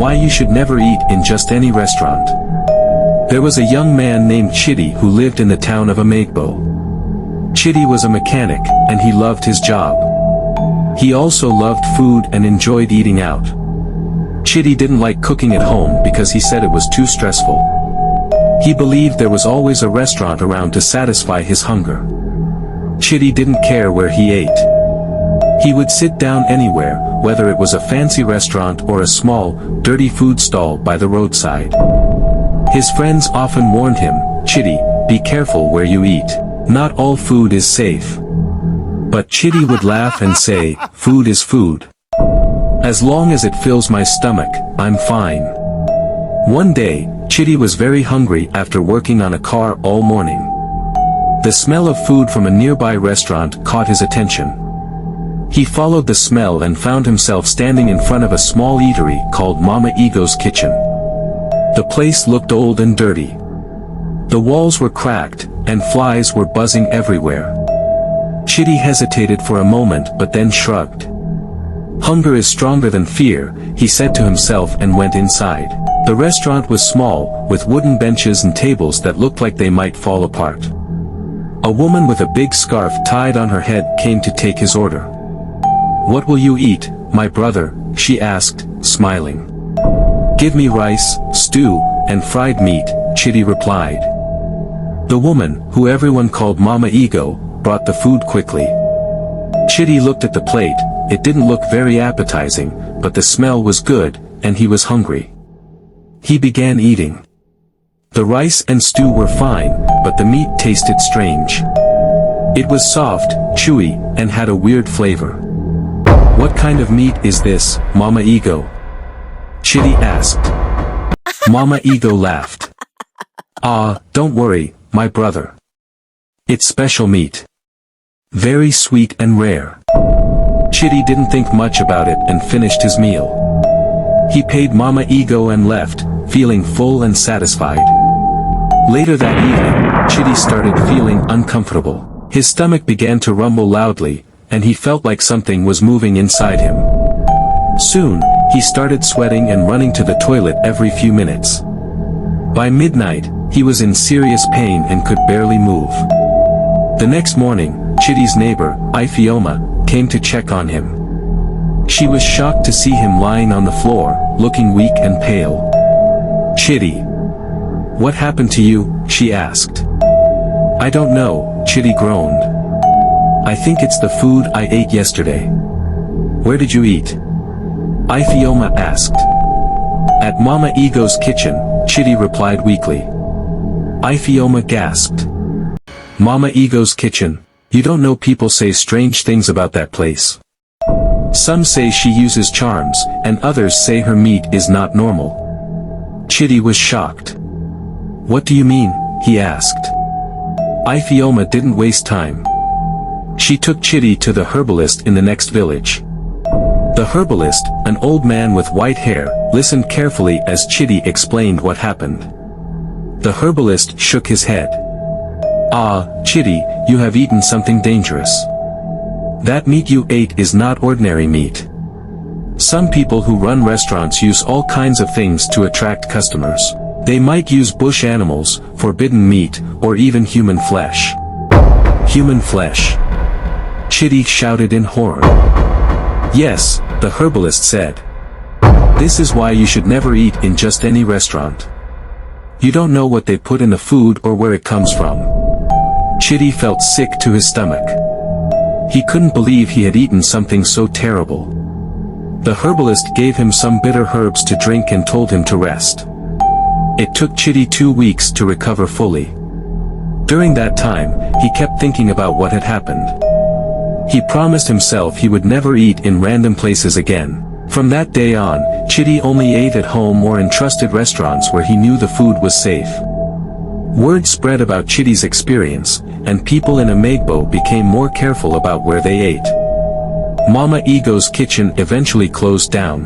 Why you should never eat in just any restaurant. There was a young man named Chidi who lived in the town of Amagbo. Chidi was a mechanic, and he loved his job. He also loved food and enjoyed eating out. Chidi didn't like cooking at home because he said it was too stressful. He believed there was always a restaurant around to satisfy his hunger. Chidi didn't care where he ate. He would sit down anywhere, whether it was a fancy restaurant or a small, dirty food stall by the roadside. His friends often warned him, "Chidi, be careful where you eat. Not all food is safe." But Chidi would laugh and say, "Food is food. As long as it fills my stomach, I'm fine." One day, Chidi was very hungry after working on a car all morning. The smell of food from a nearby restaurant caught his attention. He followed the smell and found himself standing in front of a small eatery called Mama Ego's Kitchen. The place looked old and dirty. The walls were cracked, and flies were buzzing everywhere. Chidi hesitated for a moment but then shrugged. "Hunger is stronger than fear," he said to himself and went inside. The restaurant was small, with wooden benches and tables that looked like they might fall apart. A woman with a big scarf tied on her head came to take his order. "What will you eat, my brother?" she asked, smiling. "Give me rice, stew, and fried meat," Chidi replied. The woman, who everyone called Mama Ego, brought the food quickly. Chidi looked at the plate. It didn't look very appetizing, but the smell was good, and he was hungry. He began eating. The rice and stew were fine, but the meat tasted strange. It was soft, chewy, and had a weird flavor. "What kind of meat is this, Mama Ego?" Chidi asked. Mama Ego laughed. "Ah, don't worry, my brother. It's special meat. Very sweet and rare." Chidi didn't think much about it and finished his meal. He paid Mama Ego and left, feeling full and satisfied. Later that evening, Chidi started feeling uncomfortable. His stomach began to rumble loudly, and he felt like something was moving inside him. Soon, he started sweating and running to the toilet every few minutes. By midnight, he was in serious pain and could barely move. The next morning, Chidi's neighbor, Ifeoma, came to check on him. She was shocked to see him lying on the floor, looking weak and pale. "Chidi, what happened to you?" she asked. "I don't know," Chidi groaned. "I think it's the food I ate yesterday." "Where did you eat?" Ifeoma asked. "At Mama Ego's kitchen," Chidi replied weakly. Ifeoma gasped. "Mama Ego's kitchen? You don't know, people say strange things about that place. Some say she uses charms, and others say her meat is not normal." Chidi was shocked. "What do you mean?" he asked. Ifeoma didn't waste time. She took Chidi to the herbalist in the next village. The herbalist, an old man with white hair, listened carefully as Chidi explained what happened. The herbalist shook his head. "Ah, Chidi, you have eaten something dangerous. That meat you ate is not ordinary meat. Some people who run restaurants use all kinds of things to attract customers. They might use bush animals, forbidden meat, or even human flesh." "Human flesh?" Chidi shouted in horror. "Yes," the herbalist said. "This is why you should never eat in just any restaurant. You don't know what they put in the food or where it comes from." Chidi felt sick to his stomach. He couldn't believe he had eaten something so terrible. The herbalist gave him some bitter herbs to drink and told him to rest. It took Chidi 2 weeks to recover fully. During that time, he kept thinking about what had happened. He promised himself he would never eat in random places again. From that day on, Chidi only ate at home or in trusted restaurants where he knew the food was safe. Word spread about Chidi's experience, and people in Amagbo became more careful about where they ate. Mama Ego's kitchen eventually closed down.